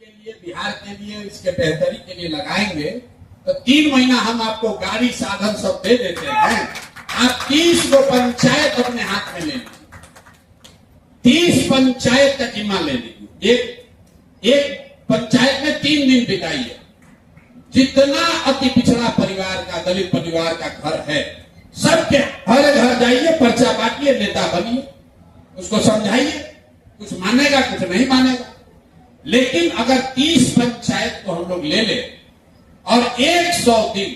के लिए, बिहार के लिए, इसके बेहतरी के लिए लगाएंगे तो 3 महीना हम आपको गाड़ी साधन सब दे देते हैं। आप 30 गो पंचायत अपने हाथ में ले लीजिए, 30 पंचायत का जिम्मा ले लीजिए। एक पंचायत में 3 दिन बिताइए। जितना अति पिछड़ा परिवार का, दलित परिवार का घर है, सबके हर घर जाइए, पर्चा बांटिए, नेता बनिए, उसको समझाइए, कुछ मानेगा कुछ नहीं मानेगा। लेकिन अगर 30 पंचायत को हम लोग ले ले और 100 दिन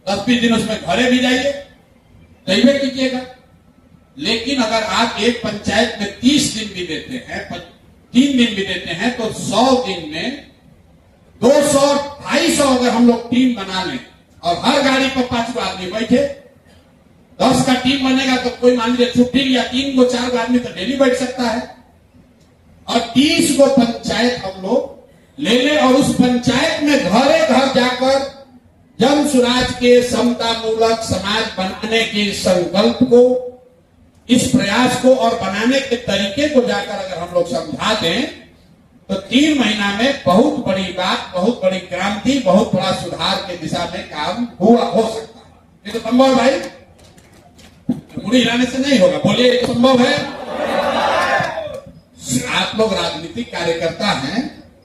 10-20 दिन उसमें घरे भी जाइए, जाइए कीजिएगा। लेकिन अगर आप एक पंचायत में 30 दिन भी देते हैं, 3 दिन भी देते हैं, तो 100 दिन में 200-250 अगर हम लोग टीम बना लें और हर गाड़ी पर 5 आदमी बैठे, 10 का टीम बनेगा तो कोई मान लीजिए छुट्टी लिया, 3 को 4 आदमी तो डेली बैठ सकता है। और 30 को पंचायत हम लोग ले ले और उस पंचायत में घरे घर जाकर जन सुराज के समता मूलक समाज बनाने के संकल्प को, इस प्रयास को और बनाने के तरीके को जाकर अगर हम लोग समझा दें तो 3 महीना में बहुत बड़ी बात, बहुत बड़ी क्रांति, बहुत बड़ा सुधार के दिशा में काम हो सकता है। ये तो संभव है भाई, मुड़ी हिलाने से नहीं होगा। बोलिए ये संभव है। आप लोग राजनीतिक कार्यकर्ता हैं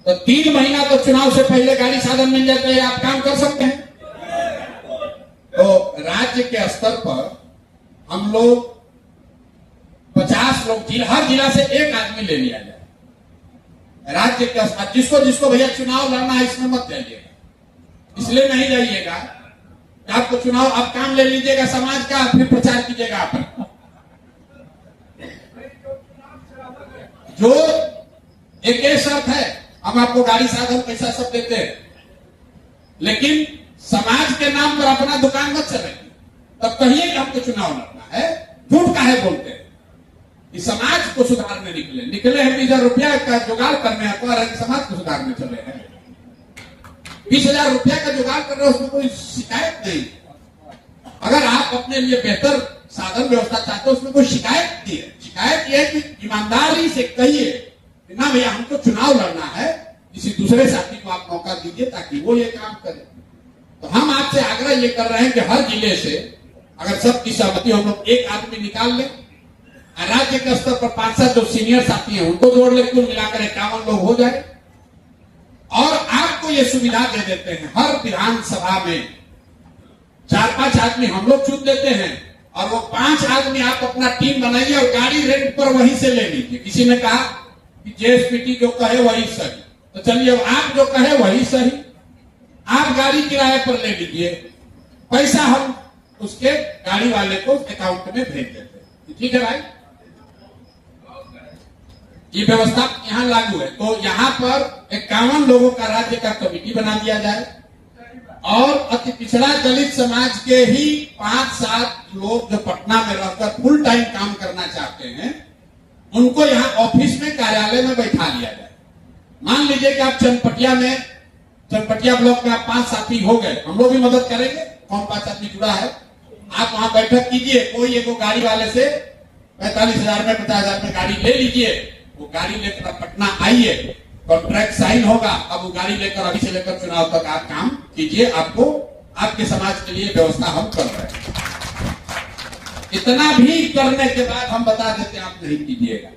तो 3 महीना तो चुनाव से पहले गाड़ी साधन मिल जाते हैं, आप काम कर सकते हैं। तो राज्य के स्तर पर हम लोग 50 लोग, हर जिला से 1 आदमी ले लिया जाए। राज्य के जिसको जिसको भैया चुनाव लड़ना है इसमें मत जाइएगा, इसलिए नहीं जाइएगा आपको चुनाव, आप काम ले लीजिएगा समाज का, फिर प्रचार कीजिएगा आप। जो एक शर्त है, हम आपको गाड़ी साधन पैसा सब देते हैं, लेकिन समाज के नाम पर अपना दुकान मत चलेगी। तब कहिए कि हमको चुनाव लड़ना है, झूठ काहे बोलते हैं। इस समाज को सुधारने निकले हैं, 20,000 रुपया का जुगाड़ करने समाज को सुधारने चले हैं। 20,000 रुपया का जुगाड़ कर रहे हो, उसमें कोई शिकायत नहीं। अगर आप अपने लिए बेहतर साधन व्यवस्था चाहते हो, उसमें कोई शिकायत नहीं है। शिकायत यह है कि ईमानदारी से कहिए ना भैया हमको चुनाव लड़ना है, किसी दूसरे साथी को आप मौका दीजिए ताकि वो ये काम करे। तो हम आपसे आग्रह ये कर रहे हैं कि हर जिले से अगर सबकी सहमति हम लोग 1 आदमी निकाल लें, राज्य के स्तर पर 5-7 जो सीनियर साथी हैं उनको जोड़ ले, कुल मिलाकर 51 लोग हो जाए। और आपको ये सुविधा दे देते हैं, हर विधानसभा में 4-5 आदमी हम लोग चुन देते हैं और वो 5 आदमी आप अपना टीम बनाइए और गाड़ी रेंट पर वहीं से ले लीजिए। किसी ने कहा कि जेएसपीटी जो कहे वही सही, तो चलिए अब आप जो कहे वही सही, आप गाड़ी किराए पर ले लीजिए, पैसा हम उसके गाड़ी वाले को अकाउंट में भेज देते हैं। ठीक है भाई, ये व्यवस्था यहाँ लागू है। तो यहाँ पर 51 लोगों का राज्य का कमेटी बना दिया जाए और अति पिछड़ा दलित समाज के ही 5-7 लोग जो पटना में रहकर फुल टाइम काम करना चाहते हैं, उनको यहाँ ऑफिस में, कार्यालय में बैठा लिया जाए। मान लीजिए कि आप चनपटिया ब्लॉक में आप 5 साथी हो गए, हम लोग भी मदद करेंगे। कौन 5 आदमी जुड़ा है, आप वहां बैठक कीजिए, कोई एक गाड़ी वाले से 45,000 में 50,000 में गाड़ी ले लीजिए, वो गाड़ी लेकर पटना आइए, कॉन्ट्रैक्ट साइन होगा। अब वो गाड़ी लेकर अभी से लेकर चुनाव तक आप काम कीजिए, आपको आपके समाज के लिए व्यवस्था हम कर रहे हैं। इतना भी करने के बाद हम बता देते आप नहीं कीजिएगा,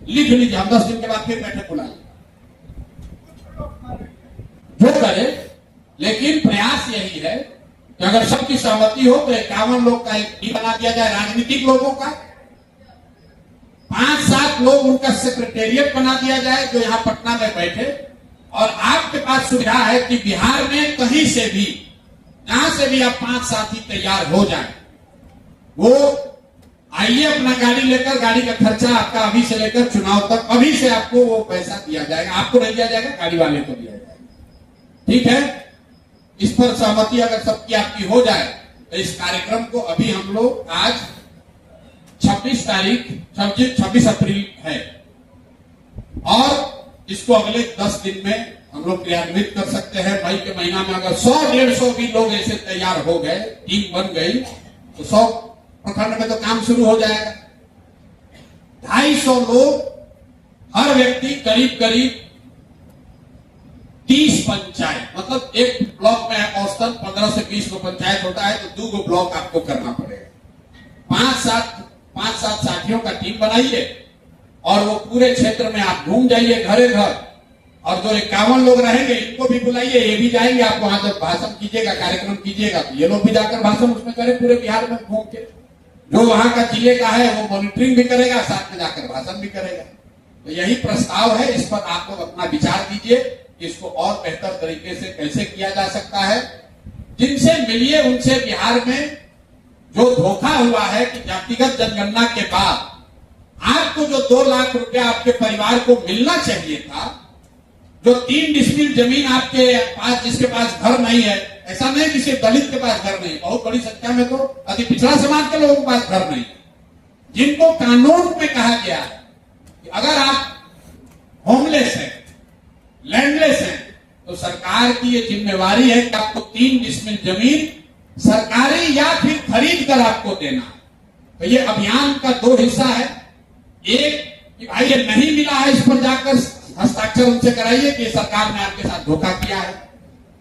लिख लीजिए, हम 10 दिन के बाद फिर बैठक बुलाएंगे, जो करे। लेकिन प्रयास यही है कि अगर सबकी सहमति हो तो 51 लोग का एक टीम बना दिया जाए, राजनीतिक लोगों का 5-7 लोग उनका सेक्रेटेरिएट बना दिया जाए जो यहाँ पटना में बैठे। और आपके पास सुविधा है कि बिहार में कहीं से भी, जहां से भी आप 5 साथी तैयार हो जाए, वो आइए अपना गाड़ी लेकर, गाड़ी का खर्चा आपका अभी से लेकर चुनाव तक, अभी से आपको वो पैसा दिया जाएगा। आपको नहीं दिया जाएगा, गाड़ी वाले को दिया जाएगा। ठीक है, इस पर सहमति अगर सबकी आपकी हो जाए तो इस कार्यक्रम को अभी हम लोग आज 26 अप्रैल है और इसको अगले 10 दिन में हम लोग क्रियान्वित कर सकते हैं। मई के महीना में अगर 100-150 भी लोग ऐसे तैयार हो गए, टीम बन गई, तो 100 प्रखंड में तो काम शुरू हो जाएगा। 250 लोग, हर व्यक्ति करीब पंचायत, मतलब एक ब्लॉक में औसतन 15 से 20 को पंचायत होता है, तो 2 ब्लॉक आपको करना पड़ेगा। 5-7 साथियों का टीम बनाइए और वो पूरे क्षेत्र में आप घूम जाइए घरे घर, और जो 51 लोग रहेंगे इनको भी बुलाइए, ये भी जाएंगे। आप वहां जब भाषण कीजिएगा, कार्यक्रम कीजिएगा, तो ये लोग भी जाकर भाषण उसमें करें पूरे बिहार में घूम के। जो वहां का जिले का है वो मॉनिटरिंग भी करेगा, साथ में जाकर भाषण भी करेगा। तो यही प्रस्ताव है, इस पर आप लोग अपना विचार दीजिए, इसको और बेहतर तरीके से कैसे किया जा सकता है। जिनसे मिलिए उनसे बिहार में जो धोखा हुआ है कि जातिगत जनगणना के बाद आपको जो 2 लाख रुपया आपके परिवार को मिलना चाहिए था, जो 3 डिसमिल जमीन आपके पास, जिसके पास घर नहीं है, ऐसा नहीं कि सिर्फ दलित के पास घर नहीं, बहुत बड़ी संख्या में तो अति पिछड़ा समाज के लोगों के पास घर नहीं, जिनको कानून में कहा गया कि अगर आप होमलेस हैं, लैंडलेस हैं, तो सरकार की ये जिम्मेवारी है कि आपको 3 डिसमिल जमीन सरकारी या फिर खरीद कर आपको देना है। तो ये अभियान का 2 हिस्सा है। एक कि भाई ये नहीं मिला है, इस पर जाकर हस्ताक्षर उनसे कराइए कि सरकार ने आपके साथ धोखा किया है।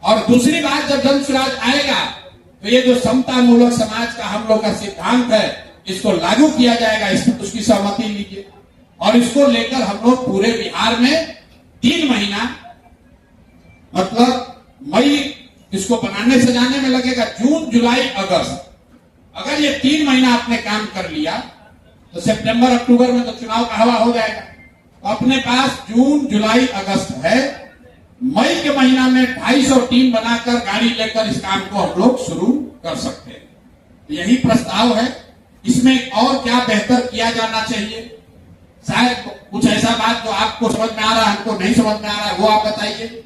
और दूसरी बात, जब जन स्वराज आएगा तो ये जो समता मूलक समाज का हम लोग का सिद्धांत है, इसको लागू किया जाएगा, इस पर उसकी सहमति लीजिए। और इसको लेकर हम लोग पूरे बिहार में 3 महीना, मतलब मई इसको बनाने सजाने में लगेगा, जून जुलाई अगस्त, अगर ये 3 महीना आपने काम कर लिया तो सितंबर अक्टूबर में तो चुनाव का हवा हो जाएगा। तो अपने पास जून जुलाई अगस्त है, मई के महीना में 250 टीम बनाकर गाड़ी लेकर इस काम को हम लोग शुरू कर सकते हैं। यही प्रस्ताव है। इसमें और क्या बेहतर किया जाना चाहिए, शायद कुछ ऐसा बात जो आपको समझ में आ रहा है, हमको नहीं समझ में आ रहा है, वो आप बताइए।